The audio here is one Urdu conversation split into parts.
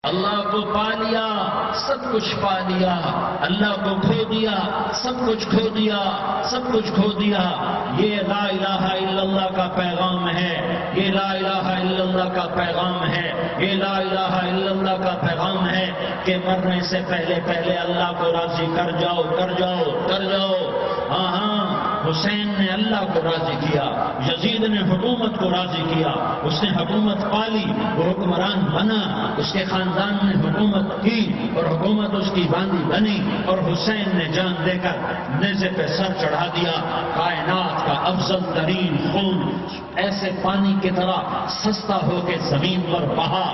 اللہ کو پا لیا سب کچھ پا لیا، اللہ کو کھو دیا سب کچھ کھو دیا، سب کچھ کھو دیا۔ یہ لا الہ الا اللہ کا پیغام ہے، یہ لا الہ الا اللہ کا پیغام ہے، یہ لا الہ الا اللہ کا پیغام ہے کہ مرنے سے پہلے پہلے اللہ کو راضی کر جاؤ، کر جاؤ، کر جاؤ۔ ہاں ہاں، حسین نے اللہ کو راضی کیا، یزید نے حکومت کو راضی کیا، اس نے حکومت پالی، وہ حکمران بنا، اس کے خاندان نے حکومت کی اور حکومت اس کی باندھی بنی، اور حسین نے جان دے کر نیزے پہ سر چڑھا دیا۔ کائنات کا افضل ترین خون ایسے پانی کی طرح سستا ہو کے زمین پر بہا۔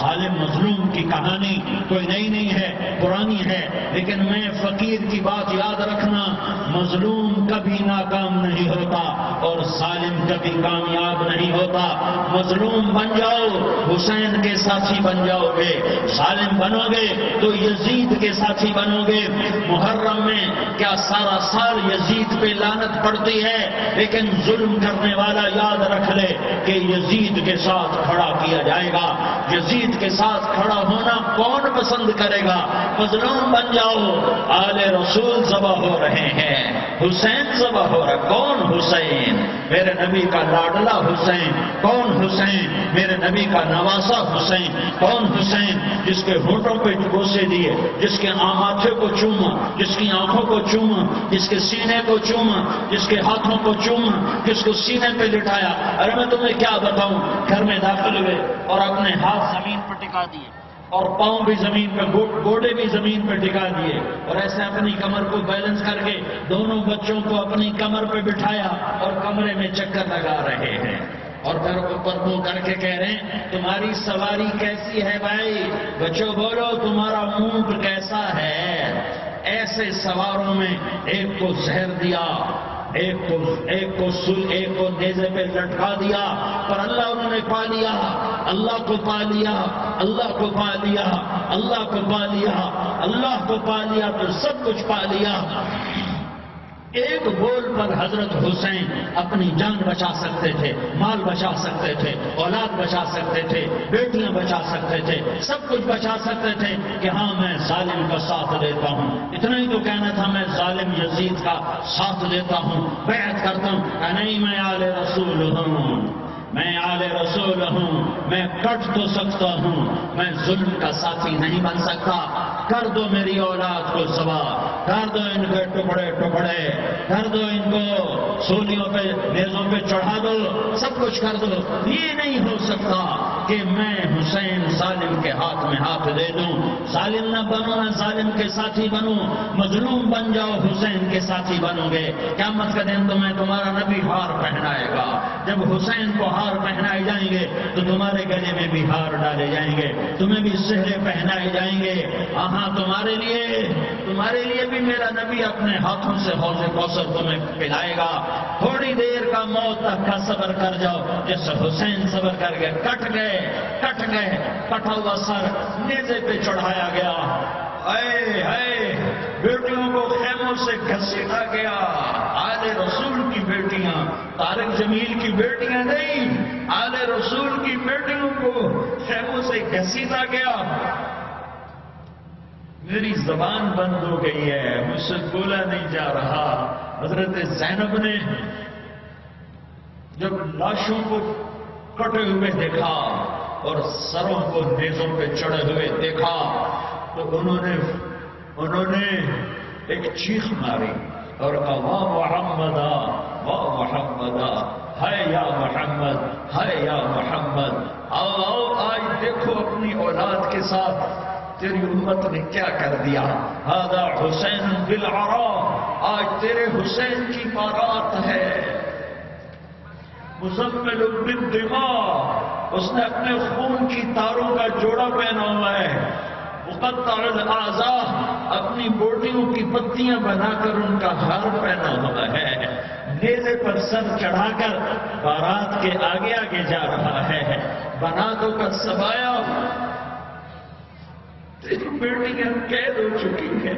ظالم مظلوم کی کہانی کوئی نئی نہیں ہے، پرانی ہے، لیکن میں فقیر کی بات یاد رکھنا، مظلوم کبھی ناکام نہیں ہوتا اور ظالم کبھی کامیاب نہیں ہوتا۔ مظلوم بن جاؤ حسین کے ساتھی بن جاؤ گے، ظالم بنو گے تو یزید کے ساتھی بنو گے۔ محرم میں کیا سارا سال یزید پہ لعنت پڑتی ہے، لیکن ظلم کرنے والا یاد رکھ لے کہ یزید کے ساتھ کھڑا کیا جائے گا۔ یزید کے ساتھ کھڑا ہونا کون پسند کرے گا؟ مظلوم بن جاؤ۔ آل رسول ذبح ہو رہے ہیں، حسین ذبح ہو رہا۔ کون حسین؟ میرے نبی کا لاڈلا حسین۔ کون حسین؟ میرے نبی کا نواسا حسین۔ کون حسین؟ جس کے ہونٹوں پہ بوسے دیے، جس کے ماتھے کو چوما، جس کی آنکھوں کو چوما، جس کے سینے کو چوما، جس کے ہاتھوں کو چوما، جس کو سینے پہ لٹایا۔ ارے میں تمہیں کیا بتاؤں، گھر میں داخل ہوئے اور اپنے ہاتھ زمین پر ٹکا دیے اور پاؤں بھی زمین پہ، گوڑے بھی زمین پہ ٹکا دیے، اور ایسے اپنی کمر کو بیلنس کر کے دونوں بچوں کو اپنی کمر پہ بٹھایا اور کمرے میں چکر لگا رہے ہیں، اور پھر اوپر منہ کر کے کہہ رہے ہیں تمہاری سواری کیسی ہے بھائی؟ بچوں بولو تمہارا اونٹ کیسا ہے؟ ایسے سواروں میں ایک کو زہر دیا، ایک کو نیزے پہ لٹکا دیا، پر اللہ انہوں نے پا لیا، اللہ کو پا لیا، اللہ کو پا لیا، اللہ کو پا لیا، اللہ کو پا لیا تو سب کچھ پا لیا۔ ایک بول پر حضرت حسین اپنی جان بچا سکتے تھے، مال بچا سکتے تھے، اولاد بچا سکتے تھے، بیٹیاں بچا سکتے تھے، سب کچھ بچا سکتے تھے کہ ہاں میں ظالم کا ساتھ دیتا ہوں۔ اتنا ہی تو کہنا تھا میں ظالم یزید کا ساتھ دیتا ہوں، بیعت کرتا ہوں کہ نہیں میں آل رسول ہوں، میں آل رسول ہوں، میں کٹ تو سکتا ہوں، میں ظلم کا ساتھی نہیں بن سکتا۔ کر دو میری اولاد کو ذبح، کر دو ان کے ٹکڑے ٹکڑے، کر دو ان کو سولیوں پہ نیزوں پہ چڑھا دو، سب کچھ کر دو۔ یہ نہیں ہو سکتا کہ میں حسین ظالم کے ہاتھ میں ہاتھ دے دوں۔ ظالم نہ بنو، میں ظالم کے ساتھی بنوں، مظلوم بن جاؤ حسین کے ساتھی بنو گے۔ قیامت کا دن تمہیں تمہارا نبی ہار پہنائے گا۔ جب حسین کو ہار پہنائے جائیں گے تو تمہارے گلے میں بھی ہار ڈالے جائیں گے، تمہیں بھی سہرے پہنائے جائیں گے۔ ہاں تمہارے لیے بھی میرا نبی اپنے ہاتھوں سے حوض کوثر تمہیں پلائے گا۔ تھوڑی دیر کا موت تک کا صبر کر جاؤ، جیسے حسین صبر کر گئے، کٹ گئے، کٹا ہوا سر نیزے پہ چڑھایا گیا۔ اے اے بیٹیوں کو خیموں سے گھسیٹا گیا۔ آل رسول کی بیٹیاں، طارق جمیل کی بیٹیاں نہیں، آل رسول کی بیٹیوں کو خیموں سے گھسیٹا گیا۔ میری زبان بند ہو گئی ہے، مجھ سے بولا نہیں جا رہا۔ حضرت زینب نے جب لاشوں کو کٹے ہوئے دیکھا اور سروں کو نیزوں پہ چڑھے ہوئے دیکھا تو انہوں نے ایک چیخ ماری اور کہا واہ محمدا، واہ محمدا، ہے یا محمد، ہے یا محمد۔ آؤ آج دیکھو اپنی اولاد کے ساتھ تیری امت نے کیا کر دیا۔ ھذا حسین بالعراء، آج تیرے حسین کی بارات ہے۔ مزمل بالدماء، اس نے اپنے خون کی تاروں کا جوڑا پہنا ہوا ہے۔ مقطع الاعضاء، اپنی بوٹیوں کی پتیاں بنا کر ان کا ہار پہنا ہوا ہے۔ نیزے پر سر چڑھا کر بارات کے آگے آگے جا رہا ہے۔ بناتوں کا سبایا، تیری بیٹیاں قید ہو چکی ہے،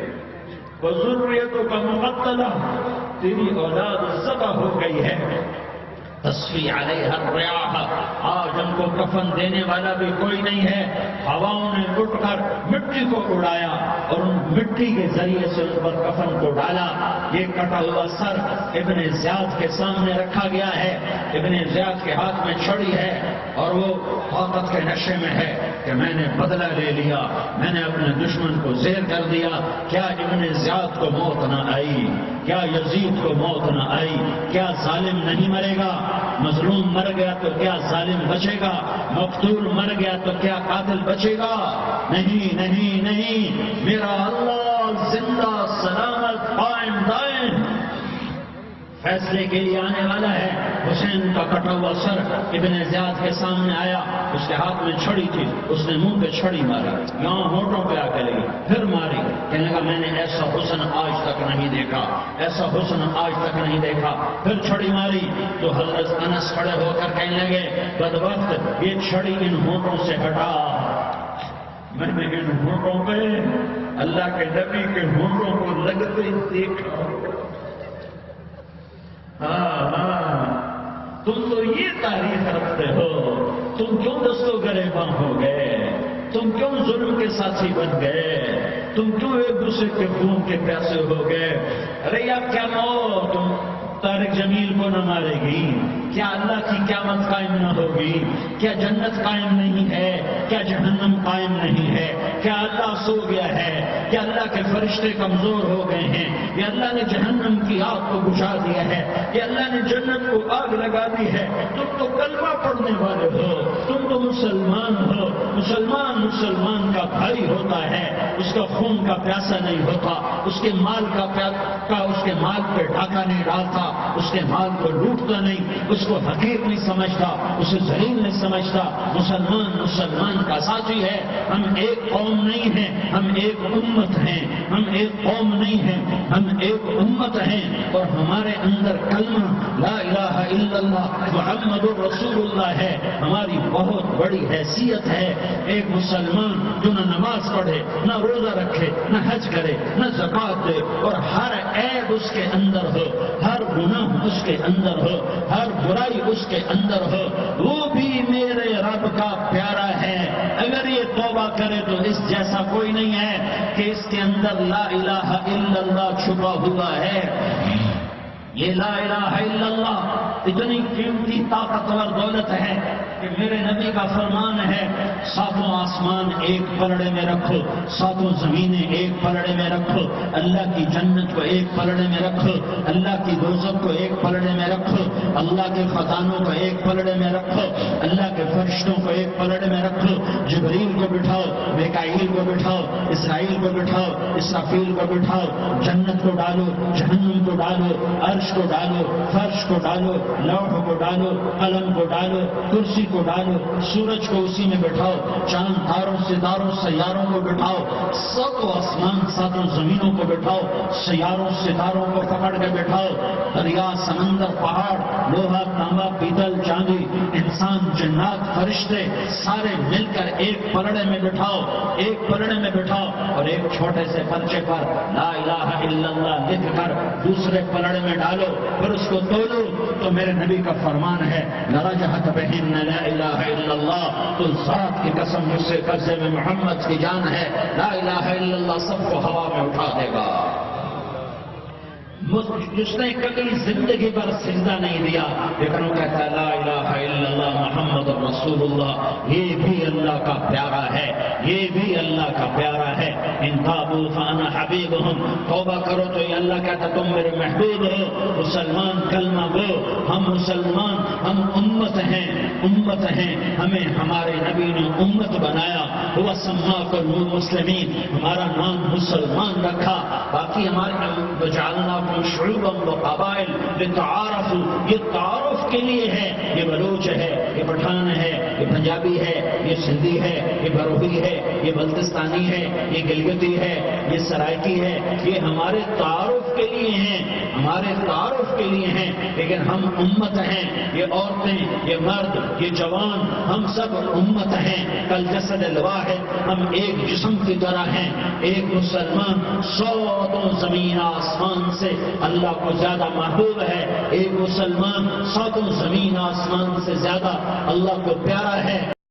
وذریتوں کا مقتلہ، تیری اولاد ذبح ہو گئی ہے۔ تصفی علیہ الریاح، آج ان کو کفن دینے والا بھی کوئی نہیں ہے۔ ہواؤں نے اٹھ کر مٹی کو اڑایا اور ان مٹی کے ذریعے سے ان پر کفن کو ڈالا۔ یہ کٹا ہوا سر ابن زیاد کے سامنے رکھا گیا ہے، ابن زیاد کے ہاتھ میں چھڑی ہے اور وہ طاقت کے نشے میں ہے کہ میں نے بدلہ لے لیا، میں نے اپنے دشمن کو زیر کر دیا۔ کیا ابن زیاد کو موت نہ آئی؟ کیا یزید کو موت نہ آئی؟ کیا ظالم نہیں مرے گا؟ مظلوم مر گیا تو کیا ظالم بچے گا؟ مقتول مر گیا تو کیا قاتل بچے گا؟ نہیں نہیں نہیں، میرا اللہ زندہ سلامت قائم دائم فیصلے کے لیے آنے والا ہے۔ حسین کا کٹا ہوا سر ابن زیاد کے سامنے آیا، اس کے ہاتھ میں چھڑی تھی، اس نے منہ پہ چھڑی ماری، یہاں ہونٹوں پہ آ کے لگی، پھر ماری، کہنے لگا میں نے ایسا حسن آج تک نہیں دیکھا، ایسا حسن آج تک نہیں دیکھا، پھر چھڑی ماری تو حضرت انس کھڑے ہو کر کہنے لگے بدبخت یہ چھڑی ان ہونٹوں سے ہٹا، میں نے ان ہونٹوں پہ اللہ کے نبی کے ہونٹوں کو لگتے دیکھا۔ تم تو یہ تاریخ رکھتے ہو، تم کیوں دستوں گریباں ہو گئے؟ تم کیوں ظلم کے ساتھی بن گئے؟ تم کیوں ایک دوسرے کے خون کے پیاسے ہو گئے؟ ارے یا کیا موت تم طارق جمیل کو نہ مارے گی؟ کیا اللہ کی قیامت قائم نہ ہوگی؟ کیا جنت قائم نہیں ہے؟ کیا جہنم قائم نہیں ہے؟ کیا اللہ سو گیا ہے؟ کیا اللہ کے فرشتے کمزور ہو گئے ہیں؟ یا اللہ نے جہنم کی آگ کو بجھا دیا ہے؟ یا اللہ نے جنت کو آگ لگا دی ہے؟ تم تو کلمہ پڑھنے والے ہو، تم تو مسلمان ہو۔ مسلمان کا بھائی ہوتا ہے، اس کا خون کا پیاسا نہیں ہوتا، اس کے مال اس کے مال پہ ڈاکہ نہیں ڈالتا، اس کے مال کو لوٹتا نہیں، اس کو حقیر نہیں سمجھتا، اسے ذلیل نہیں سمجھتا۔ مسلمان کا ساتھی ہے۔ ہم ایک قوم نہیں ہیں، ہم ایک امت ہیں، ہم ایک قوم نہیں ہیں، ہم ایک امت ہیں، اور ہمارے اندر کلمہ لا الہ الا اللہ محمد رسول اللہ ہے، ہماری بہت بڑی حیثیت ہے۔ ایک مسلمان جو نہ نماز پڑھے، نہ روزہ رکھے، نہ حج کرے، نہ زکوٰۃ دے، اور ہر عیب اس کے اندر ہو، ہر گناہ اس کے اندر ہو، ہر برائی اس کے اندر ہو، وہ بھی میرے رب کا پیارا ہے۔ اگر یہ توبہ کرے تو اس جیسا کوئی نہیں ہے کہ اس کے اندر لا الہ الا اللہ چھپا ہوا ہے۔ یہ لا الہ الا اللہ اتنی قیمتی طاقتور دولت ہے کہ میرے نبی کا فرمان ہے ساتوں آسمان ایک پلڑے میں رکھو، ساتوں زمینیں ایک پلڑے میں رکھو، اللہ کی جنت کو ایک پلڑے میں رکھو، اللہ کی دوزخ کو ایک پلڑے میں رکھو، اللہ کے خزانوں کو ایک پلڑے میں رکھو، اللہ کے فرشتوں کو ایک پلڑے میں رکھو، جبریل کو بٹھاؤ، میکائیل کو بٹھاؤ، اسرائیل کو بٹھاؤ، اسرافیل کو بٹھاؤ، جنت کو ڈالو، جہنم کو ڈالو، عرش کو ڈالو، فرش کو ڈالو، لوح کو ڈالو، قلم کو ڈالو، کرسی کو ڈالو، سورج کو اسی میں بٹھاؤ، چاند تاروں ستاروں سیاروں کو بٹھاؤ، ساتوں آسمان ساتوں زمینوں کو بٹھاؤ، سیاروں ستاروں کو پکڑ کے بٹھاؤ، دریا سمندر پہاڑ لوہا تانبا پیتل چاندی انسان جنات فرشتے سارے مل کر ایک پلڑے میں بٹھاؤ، ایک پلڑے میں بٹھاؤ، اور ایک چھوٹے سے پرچے پر لا الہ الا اللہ لکھ کر دوسرے پلڑے میں ڈالو، پھر اس کو تولو تو میرے نبی کا فرمان ہے لرجحت بہن لا الہ الا اللہ، تو ذات کی قسم مجھ سے قبضے میں محمد کی جان ہے، لا الہ الا اللہ سب کو ہوا میں اٹھا دے گا۔ جس نے کبھی زندگی پر سجدہ نہیں دیا لیکن وہ کہتا ہے لا الہ الا اللہ محمد رسول اللہ، یہ بھی اللہ کا پیارا ہے، یہ بھی اللہ کا پیارا ہے۔ ان تابوا فانا حبیبہم، توبہ کرو تو یہ اللہ کہتا تم میرے محبوب ہو۔ مسلمان کلمہ گو، ہم مسلمان، ہم امت ہیں، ہمیں ہمارے نبی نے امت بنایا، وہ سماکم المسلمین، ہمارا نام مسلمان رکھا، باقی ہمارے وجعلناکم شعوبا وقبائل لتعارفوا، یہ تعارف کے لیے ہے، یہ بلوچ ہے، یہ پٹھان ہے، یہ پنجابی ہے، یہ سندھی ہے، یہ بروہی ہے، یہ بلتستانی ہے، یہ گلگتی ہے، یہ سرائکی ہے، یہ ہمارے تعارف کے لیے ہیں، ہمارے تعارف کے لیے ہیں، لیکن ہم امت ہیں، یہ عورتیں، یہ مرد، یہ جوان، ہم سب امت ہیں۔ کل جسد الواحد، ہم ایک جسم کی طرح ہیں۔ ایک مسلمان 100 زمین آسمان سے اللہ کو زیادہ محبوب ہے، ایک مسلمان 100 زمین آسمان سے زیادہ اللہ کو پیارا ہے۔